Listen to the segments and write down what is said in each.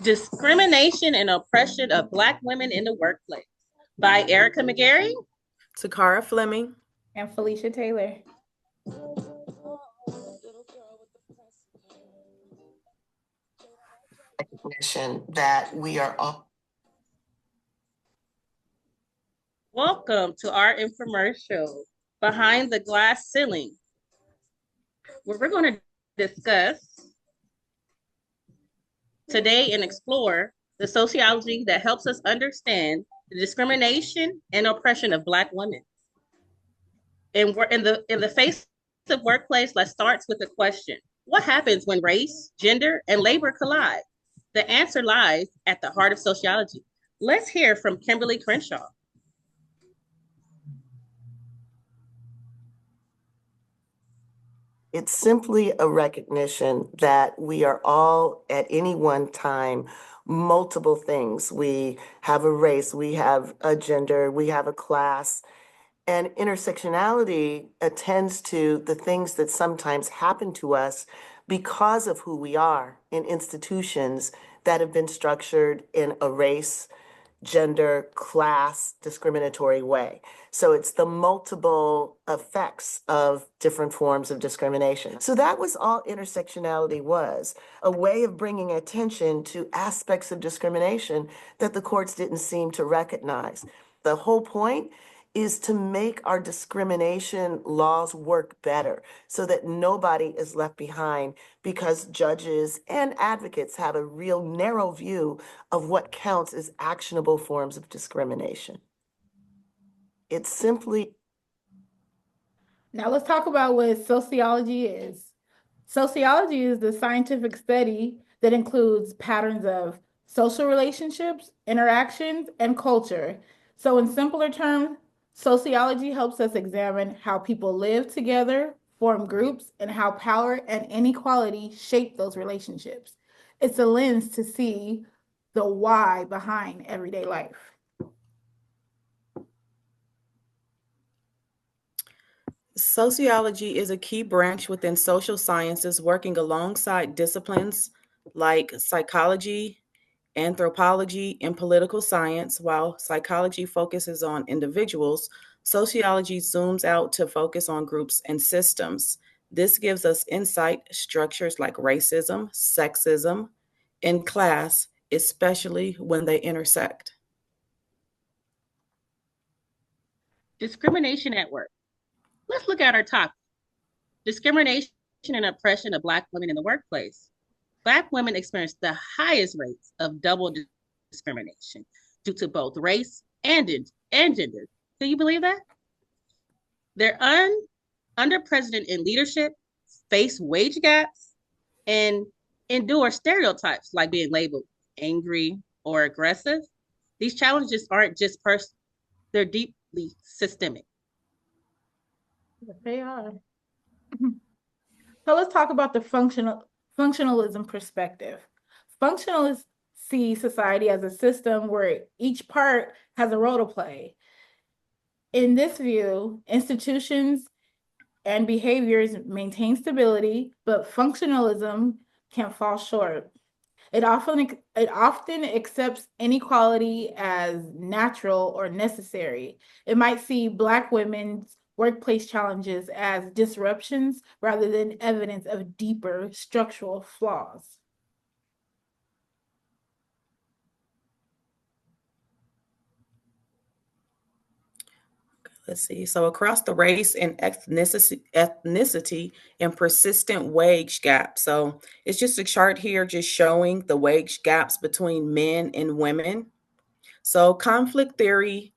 Discrimination and Oppression of Black Women in the Workplace by Erica McGarry, Takara Fleming, and Felicia Taylor. Recognition that we are all. Welcome to our infomercial, Behind the Glass Ceiling, where we're going to discuss today and explore the sociology that helps us understand the discrimination and oppression of Black women. And we're in the face of workplace, let's start with a question. What happens when race, gender, and labor collide? The answer lies at the heart of sociology. Let's hear from Kimberly Crenshaw. It's simply a recognition that we are all at any one time multiple things. We have a race, we have a gender, we have a class, and intersectionality attends to the things that sometimes happen to us because of who we are in institutions that have been structured in a race, gender, class discriminatory way. So it's the multiple effects of different forms of discrimination. So that was all intersectionality was, a way of bringing attention to aspects of discrimination that the courts didn't seem to recognize. The whole point is to make our discrimination laws work better so that nobody is left behind, because judges and advocates have a real narrow view of what counts as actionable forms of discrimination. It's simply. Now let's talk about what sociology is. Sociology is the scientific study that includes patterns of social relationships, interactions, and culture. So in simpler terms, sociology helps us examine how people live together, form groups, and how power and inequality shape those relationships. It's a lens to see the why behind everyday life. Sociology is a key branch within social sciences, working alongside disciplines like psychology, anthropology, and political science. While psychology focuses on individuals, sociology zooms out to focus on groups and systems. This gives us insight structures like racism, sexism, and class, especially when they intersect. Discrimination at work. Let's look at our topic. Discrimination and oppression of Black women in the workplace. Black women experience the highest rates of double discrimination due to both race and gender. Can you believe that? They're underrepresented in leadership, face wage gaps, and endure stereotypes like being labeled angry or aggressive. These challenges aren't just personal, they're deeply systemic. They are. So let's talk about the functionalism perspective. Functionalists see society as a system where each part has a role to play. In this view, institutions and behaviors maintain stability, but functionalism can fall short. It often accepts inequality as natural or necessary. It might see Black women's workplace challenges as disruptions rather than evidence of deeper structural flaws. Let's see. So across the race and ethnicity and persistent wage gap. So it's just a chart here just showing the wage gaps between men and women. So conflict theory,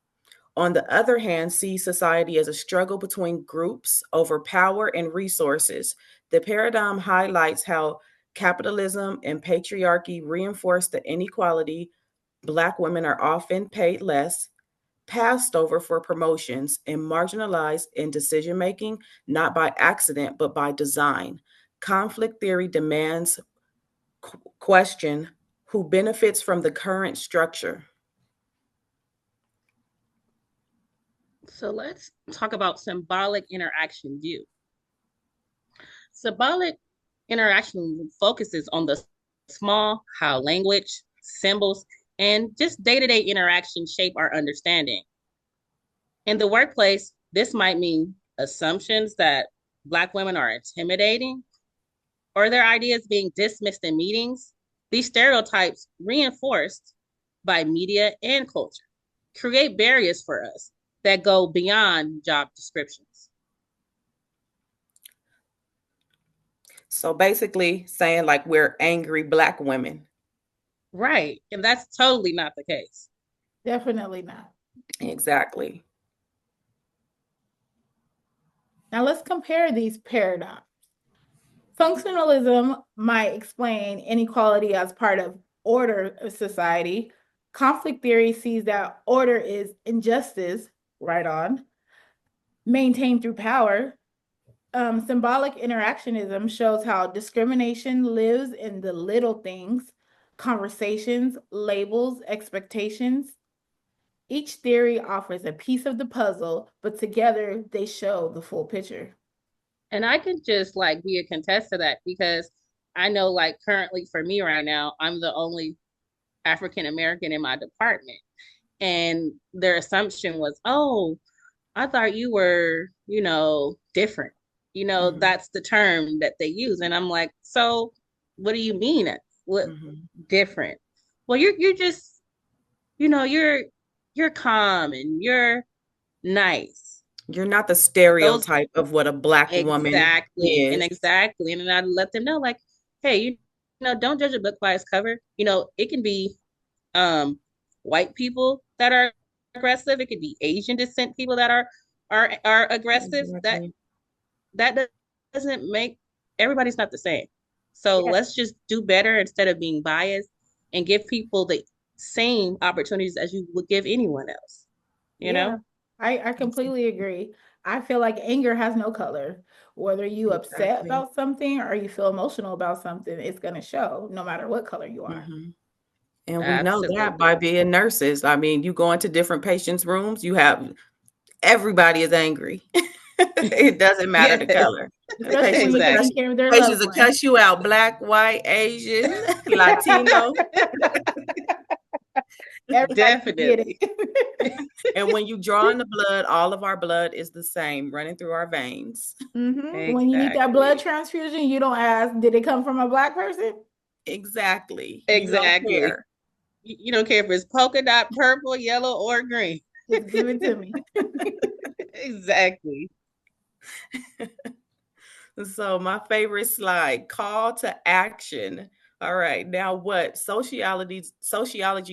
on the other hand, sees society as a struggle between groups over power and resources. The paradigm highlights how capitalism and patriarchy reinforce the inequality. Black women are often paid less, passed over for promotions, and marginalized in decision making, not by accident, but by design. Conflict theory demands question who benefits from the current structure. So let's talk about symbolic interaction view. Symbolic interaction focuses on the small, how language, symbols, and just day-to-day interaction shape our understanding. In the workplace, this might mean assumptions that Black women are intimidating or their ideas being dismissed in meetings. These stereotypes, reinforced by media and culture, create barriers for us that go beyond job descriptions. So basically saying like we're angry Black women. Right. And that's totally not the case. Definitely not. Exactly. Now let's compare these paradigms. Functionalism might explain inequality as part of order of society. Conflict theory sees that order is injustice, right on, maintained through power. Symbolic interactionism shows how discrimination lives in the little things, conversations, labels, expectations. Each theory offers a piece of the puzzle, but together they show the full picture. And I can just like be a contest to that because I know like currently for me right now, I'm the only African American in my department. And their assumption was, oh, I thought you were, different. That's the term that they use. And I'm like, so what do you mean? What different? Well, you're just, you're calm and you're nice. You're not the stereotype of what a Black woman Exactly. And is. exactly. And then I let them know, like, hey, don't judge a book by its cover. It can be white people that are aggressive. It could be Asian descent people that are aggressive. Exactly. That doesn't make everybody's not the same. So let's just do better instead of being biased and give people the same opportunities as you would give anyone else. You know? I completely agree. I feel like anger has no color. Whether you upset about something or you feel emotional about something, it's going to show no matter what color you are. And we know that by being nurses. I mean, you go into different patients' rooms, everybody is angry. It doesn't matter the color. Especially when you're taking care of their patients loved will cuss you out, Black, white, Asian, Latino. Definitely. And when you draw in the blood, all of our blood is the same running through our veins. Exactly. When you need that blood transfusion, you don't ask, did it come from a Black person? Exactly. Exactly. You don't care if it's polka dot, purple, yellow, or green. Just give it to me. Exactly. So my favorite slide, call to action. All right. Now what? Sociology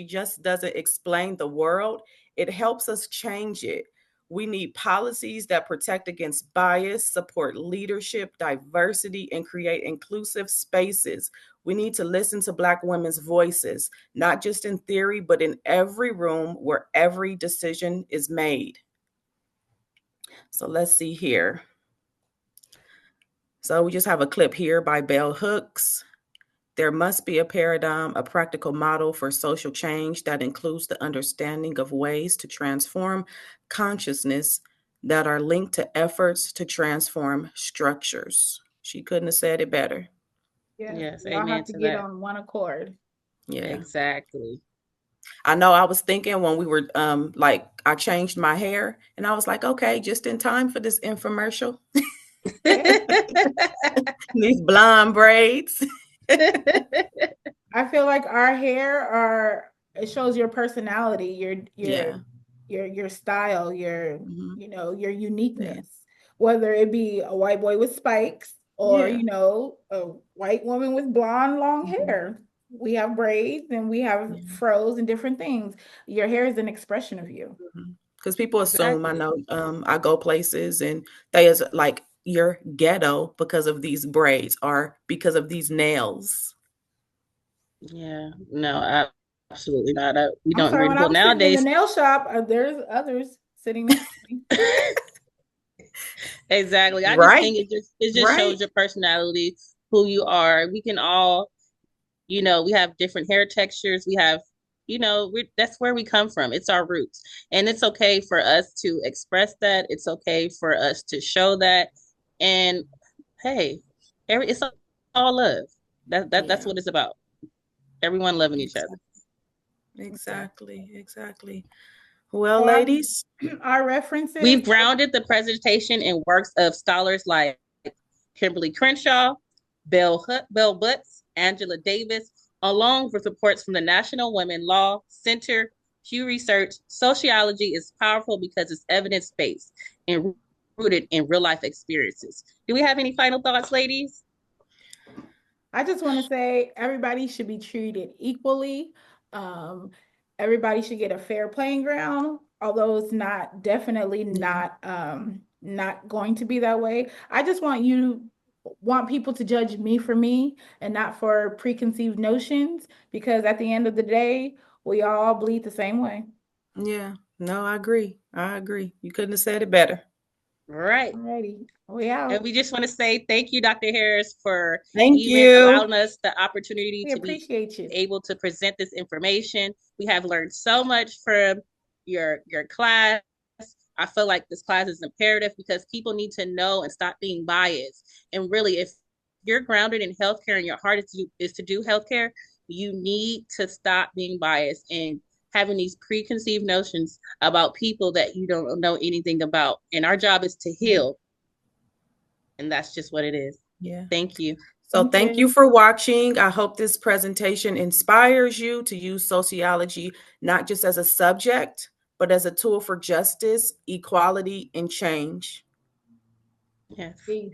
just doesn't explain the world. It helps us change it. We need policies that protect against bias, support leadership, diversity, and create inclusive spaces. We need to listen to Black women's voices, not just in theory, but in every room where every decision is made. So let's see here. So we just have a clip here by Bell Hooks. There must be a paradigm, a practical model for social change that includes the understanding of ways to transform consciousness that are linked to efforts to transform structures. She couldn't have said it better. Yes, we all have to get on one accord. Yeah, exactly. I know I was thinking when we were I changed my hair and I was like, okay, just in time for this infomercial. These blonde braids. I feel like our hair it shows your personality, your style, your your uniqueness. Whether it be a white boy with spikes or a white woman with blonde long hair. We have braids and we have fros and different things. Your hair is an expression of you. Because people assume, I know, I go places and they is like, you're ghetto because of these braids or because of these nails. Yeah, no, absolutely not. We don't sorry, agree. when Well, I was nowadays in the nail shop, there's others sitting next to me. Exactly. I just think it just shows your personality, who you are. We can all, we have different hair textures. We have, that's where we come from. It's our roots. And it's okay for us to express that. It's okay for us to show that. And hey, it's all love. That's what it's about. Everyone loving each other. Exactly. Well, So ladies, our references. We've grounded the presentation in works of scholars like Kimberly Crenshaw, Bell Butts, Angela Davis, along with reports from the National Women Law Center, Pew Research. Sociology is powerful because it's evidence-based and rooted in real-life experiences. Do we have any final thoughts, ladies? I just want to say everybody should be treated equally. Um, Everybody should get a fair playing ground, although it's definitely not going to be that way. I just want people to judge me for me and not for preconceived notions, because at the end of the day, we all bleed the same way. yeah, no, I agree. You couldn't have said it better. Right. Alrighty, we out. And we just want to say thank you, Dr. Harris, for Thank even you. allowing us the opportunity We to be appreciate you. able to present this information. We have learned so much from your class. I feel like this class is imperative because people need to know and stop being biased. And really, if you're grounded in healthcare and your heart is to do healthcare, you need to stop being biased and having these preconceived notions about people that you don't know anything about. And our job is to heal. And that's just what it is. Yeah. Thank you. So thank you for watching. I hope this presentation inspires you to use sociology not just as a subject, but as a tool for justice, equality, and change. Yes. Peace.